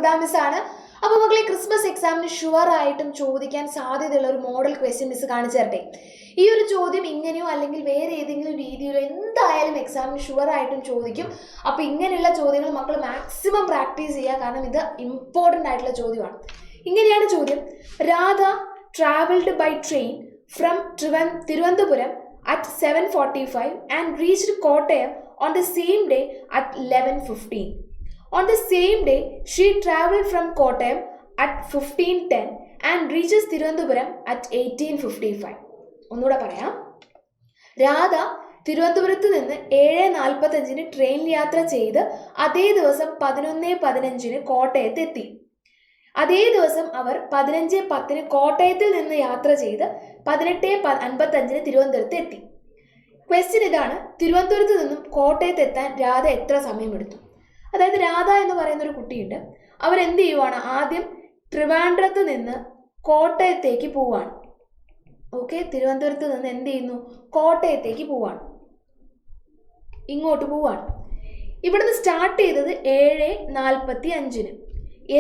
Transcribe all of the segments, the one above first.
Amrita miss ആണ്. അപ്പോൾ മക്കളെ, ക്രിസ്മസ് എക്സാമിന് ഷുവർ ആയിട്ടും ചോദിക്കാൻ സാധ്യതയുള്ള ഒരു മോഡൽ ക്വസ്റ്റ്യൻ മിസ് കാണിച്ചു തരട്ടെ. ഈ ഒരു ചോദ്യം ഇങ്ങനെയോ അല്ലെങ്കിൽ വേറെ ഏതെങ്കിലും രീതിയിലോ എന്തായാലും എക്സാമിന് ഷുവർ ആയിട്ടും ചോദിക്കും. അപ്പോൾ ഇങ്ങനെയുള്ള ചോദ്യങ്ങൾ മക്കൾ മാക്സിമം പ്രാക്ടീസ് ചെയ്യുക, കാരണം ഇത് ഇമ്പോർട്ടൻ്റ് ആയിട്ടുള്ള ചോദ്യമാണ്. ഇങ്ങനെയാണ് ചോദ്യം: Radha travelled by train from Thiruvananthapuram at 7:45 and reached Kottayam on the same day at 11:15. On the same day, she travelled from Kottayam at 15:10 and reaches Tirunelveli at 18:55. ഒന്നുകൂടെ പറയാം. രാധ തിരുവനന്തപുരത്ത് നിന്ന് 7:45 ട്രെയിനിൽ യാത്ര ചെയ്ത് അതേ ദിവസം 11:15 കോട്ടയത്ത് എത്തി. അതേ ദിവസം അവർ 15:10 കോട്ടയത്തിൽ നിന്ന് യാത്ര ചെയ്ത് 18:55 തിരുവനന്തപുരത്ത് എത്തി. ക്വസ്റ്റ്യൻ ഇതാണ്: തിരുവനന്തപുരത്ത് നിന്നും കോട്ടയത്ത് എത്താൻ രാധ എത്ര സമയമെടുത്തു? അതായത് രാധ എന്ന് പറയുന്ന ഒരു കുട്ടിയുണ്ട്. അവരെന്ത് ചെയ്യുവാണ്? ആദ്യം ട്രിവാൻഡ്രത്ത് നിന്ന് കോട്ടയത്തേക്ക് പോവാണ്. ഓക്കെ, തിരുവനന്തപുരത്ത് നിന്ന് എന്ത് ചെയ്യുന്നു? കോട്ടയത്തേക്ക് പോവാണ്, ഇങ്ങോട്ട് പോവാണ്. ഇവിടുന്ന് സ്റ്റാർട്ട് ചെയ്തത് 7:45,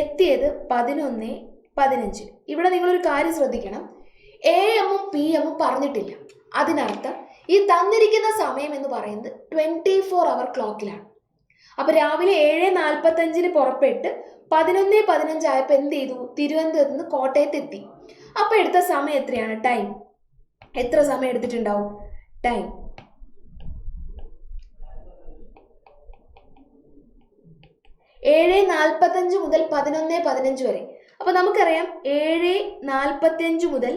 എത്തിയത് 11:15. ഇവിടെ നിങ്ങളൊരു കാര്യം ശ്രദ്ധിക്കണം, AM ഉം PM ഉം പറഞ്ഞിട്ടില്ല. അതിനർത്ഥം ഈ തന്നിരിക്കുന്ന സമയം എന്ന് പറയുന്നത് 24 അവർ ക്ലോക്കിലാണ്. അപ്പോൾ രാവിലെ 7:45 പുറപ്പെട്ട് 11:15 ആയപ്പോൾ എന്ത് ചെയ്തു? തിരുവനന്തപുരത്ത് നിന്ന് കോട്ടയത്ത് എത്തി. അപ്പോൾ എടുത്ത സമയം എത്രയാണ്? ടൈം എത്ര സമയം എടുത്തിട്ടുണ്ടാവും? ടൈം 7:45 മുതൽ 11:15 വരെ. അപ്പോൾ നമുക്കറിയാം 7:45 മുതൽ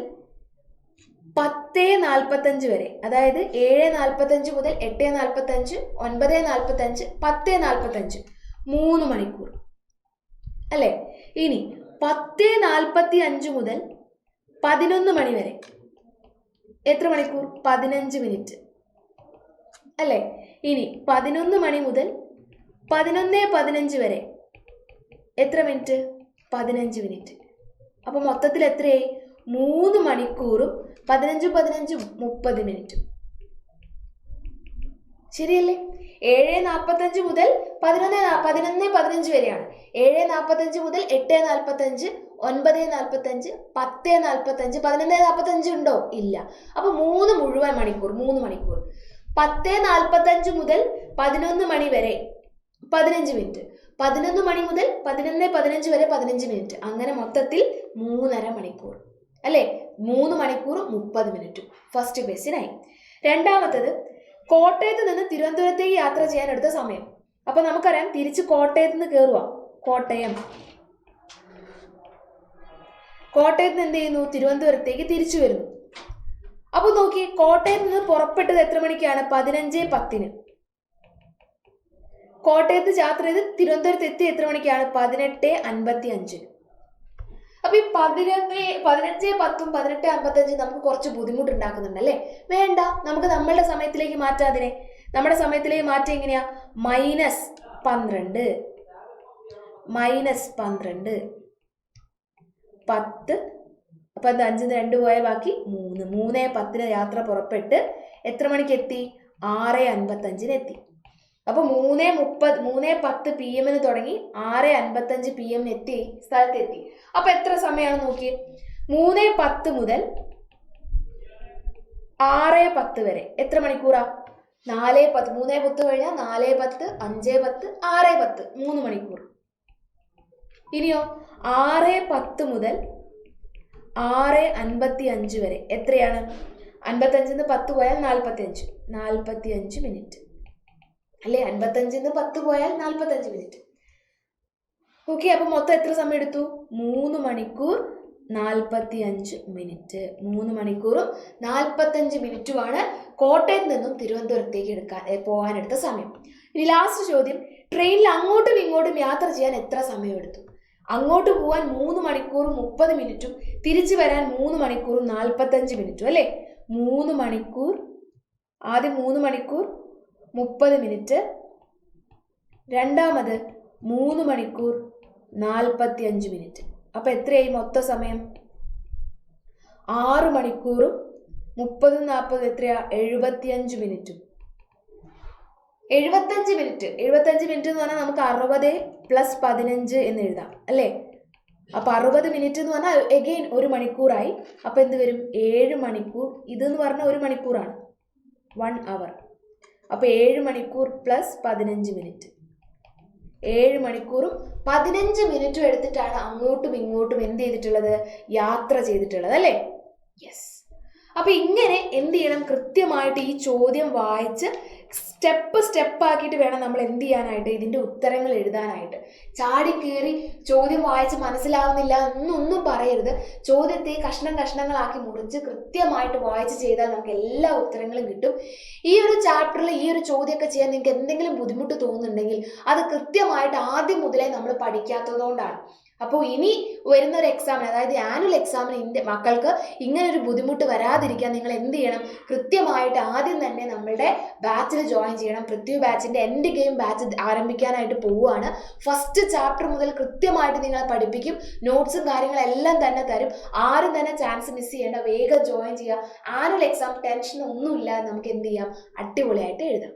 10:45 വരെ, അതായത് 7:45 മുതൽ 8:45, 9:45, 10:45, 3 മണിക്കൂർ അല്ലേ? ഇനി 10:45 മുതൽ 11 മണി വരെ എത്ര മണിക്കൂർ? 15 മിനിറ്റ് അല്ലേ? ഇനി 11 മണി മുതൽ 11:15 വരെ എത്ര മിനിറ്റ്? 15 മിനിറ്റ്. അപ്പോൾ മൊത്തത്തിൽ എത്രയായി? 3 മണിക്കൂറും 15 30 മിനിറ്റും. ശരിയല്ലേ? 7:45 മുതൽ 11:15 വരെയാണ്. 7:45 മുതൽ 8:45, 9:45, 10:45, 11:45 ഉണ്ടോ? ഇല്ല. അപ്പോൾ 3 മുഴുവൻ മണിക്കൂർ, 3 മണിക്കൂർ. 10:45 മുതൽ 11 മണി വരെ 15 മിനിറ്റ്. 11 മണി മുതൽ 11:15 വരെ 15 മിനിറ്റ്. അങ്ങനെ മൊത്തത്തിൽ 3.5 മണിക്കൂർ അല്ലേ? 3 മണിക്കൂർ 30 മിനിറ്റും ഫസ്റ്റ് ക്വസ്റ്റ്യനായി. രണ്ടാമത്തത്, കോട്ടയത്ത് നിന്ന് തിരുവനന്തപുരത്തേക്ക് യാത്ര ചെയ്യാൻ എടുത്ത സമയം. അപ്പോൾ നമുക്കറിയാം, തിരിച്ച് കോട്ടയത്ത് നിന്ന് കയറുക. കോട്ടയത്ത് നിന്ന് എന്ത് ചെയ്യുന്നു? തിരുവനന്തപുരത്തേക്ക് തിരിച്ചു വരുന്നു. അപ്പോൾ നോക്കി, കോട്ടയത്ത് നിന്ന് പുറപ്പെട്ടത് എത്ര മണിക്കാണ്? 15:10. കോട്ടയത്ത് യാത്ര ചെയ്ത് തിരുവനന്തപുരത്ത് എത്തി എത്ര മണിക്കാണ്? 18:55. അപ്പൊ ഈ 15:10, 18:55 നമുക്ക് കുറച്ച് ബുദ്ധിമുട്ടുണ്ടാക്കുന്നുണ്ട് അല്ലേ? വേണ്ട, നമുക്ക് നമ്മളുടെ സമയത്തിലേക്ക് മാറ്റാം. അതിനെ നമ്മുടെ സമയത്തിലേക്ക് മാറ്റം എങ്ങനെയാ? -12, -12, 10. അപ്പൊ അത് 5 2 പോയാൽ ബാക്കി 3. 3:10 യാത്ര പുറപ്പെട്ട് എത്ര മണിക്ക് എത്തി? 6:55 എത്തി. അപ്പോൾ 3:10 PM തുടങ്ങി 6:55 PM എത്തി, സ്ഥലത്തെത്തി. അപ്പോൾ എത്ര സമയമാണ് നോക്കി? 3:10 മുതൽ 6:10 വരെ എത്ര മണിക്കൂറാ? 4:10. 3:10 കഴിഞ്ഞാൽ 4:10, 5:10, 6:10, 3 മണിക്കൂർ. ഇനിയോ 6:10 മുതൽ 6:55 വരെ എത്രയാണ്? 55 10 പോയാൽ 45 മിനിറ്റ് അല്ലേ? 55 10 പോയാൽ 45 മിനിറ്റ്. ഓക്കെ, അപ്പോൾ മൊത്തം എത്ര സമയം എടുത്തു? 3 മണിക്കൂർ 45 മിനിറ്റ്. 3 മണിക്കൂറും 45 മിനിറ്റുമാണ് കോട്ടയത്ത് നിന്നും തിരുവനന്തപുരത്തേക്ക് പോകാനെടുത്ത സമയം. ഇനി ലാസ്റ്റ് ചോദ്യം, ട്രെയിനിൽ അങ്ങോട്ടും ഇങ്ങോട്ടും യാത്ര ചെയ്യാൻ എത്ര സമയം എടുത്തു? അങ്ങോട്ട് പോകാൻ 3 മണിക്കൂറും 30 മിനിറ്റും തിരിച്ചു വരാൻ 3 മണിക്കൂറും 45 മിനിറ്റും അല്ലേ? 3 മണിക്കൂർ, ആദ്യം 3 മണിക്കൂർ 30 മിനിറ്റ്, രണ്ടാമത് 3 മണിക്കൂർ 45 മിനിറ്റ്. അപ്പോൾ എത്രയായി മൊത്തം സമയം? 6 മണിക്കൂറും 30 40 എത്രയാ? 75 മിനിറ്റും. 75 മിനിറ്റ് എന്ന് പറഞ്ഞാൽ നമുക്ക് 60 + 15 എന്ന് എഴുതാം അല്ലേ. അപ്പൊ 60 മിനിറ്റ് എന്ന് പറഞ്ഞാൽ എഗെയിൻ 1 മണിക്കൂറായി. അപ്പൊ എന്ത് വരും? 7 മണിക്കൂർ. ഇതെന്ന് പറഞ്ഞാൽ 1 മണിക്കൂറാണ്, 1 അവർ. അപ്പൊ 7 മണിക്കൂർ + 15 മിനിറ്റ്. 7 മണിക്കൂറും 15 മിനിറ്റും എടുത്തിട്ടാണ് അങ്ങോട്ടും ഇങ്ങോട്ടും എന്ത് ചെയ്തിട്ടുള്ളത്? യാത്ര ചെയ്തിട്ടുള്ളത് അല്ലേ. യെസ്. അപ്പൊ ഇങ്ങനെ എന്ത് ചെയ്യണം? കൃത്യമായിട്ട് ഈ ചോദ്യം വായിച്ച് സ്റ്റെപ്പ് ആക്കിയിട്ട് വേണം നമ്മൾ എന്ത് ചെയ്യാനായിട്ട്, ഇതിന്റെ ഉത്തരങ്ങൾ എഴുതാനായിട്ട്. ചാടി കയറി ചോദ്യം വായിച്ച് മനസ്സിലാവുന്നില്ല എന്നൊന്നും പറയരുത്. ചോദ്യത്തെ കഷ്ണങ്ങളാക്കി മുറിച്ച് കൃത്യമായിട്ട് വായിച്ച് ചെയ്താൽ നമുക്ക് എല്ലാ ഉത്തരങ്ങളും കിട്ടും. ഈ ഒരു ചാപ്റ്ററിൽ ഈ ഒരു ചോദ്യമൊക്കെ ചെയ്യാൻ നിങ്ങൾക്ക് എന്തെങ്കിലും ബുദ്ധിമുട്ട് തോന്നുന്നുണ്ടെങ്കിൽ അത് കൃത്യമായിട്ട് ആദ്യം മുതലേ നമ്മൾ പഠിക്കാത്തതുകൊണ്ടാണ്. അപ്പോൾ ഇനി വരുന്ന ഒരു എക്സാമിന്, അതായത് ആനുവൽ എക്സാമിന് മക്കൾക്ക് ഇങ്ങനെ ഒരു ബുദ്ധിമുട്ട് വരാതിരിക്കാൻ നിങ്ങൾ എന്ത് ചെയ്യണം? കൃത്യമായിട്ട് ആദ്യം തന്നെ നമ്മളുടെ ബാച്ചിൽ ജോയിൻ ചെയ്യണം. പൃഥ്വി ബാച്ചിന്റെ എൻഡ് ഗെയിം ബാച്ച് ആരംഭിക്കാനായിട്ട് പോവുകയാണ്. ഫസ്റ്റ് ചാപ്റ്റർ മുതൽ കൃത്യമായിട്ട് നിങ്ങളെ പഠിപ്പിക്കും. നോട്ട്സും കാര്യങ്ങളെല്ലാം തന്നെ തരും. ആരും തന്നെ ചാൻസ് മിസ് ചെയ്യേണ്ട, വേഗം ജോയിൻ ചെയ്യുക. ആനുവൽ എക്സാം ടെൻഷൻ ഒന്നുമില്ലാതെ നമുക്ക് എന്ത് ചെയ്യാം? അടിപൊളിയായിട്ട് എഴുതാം.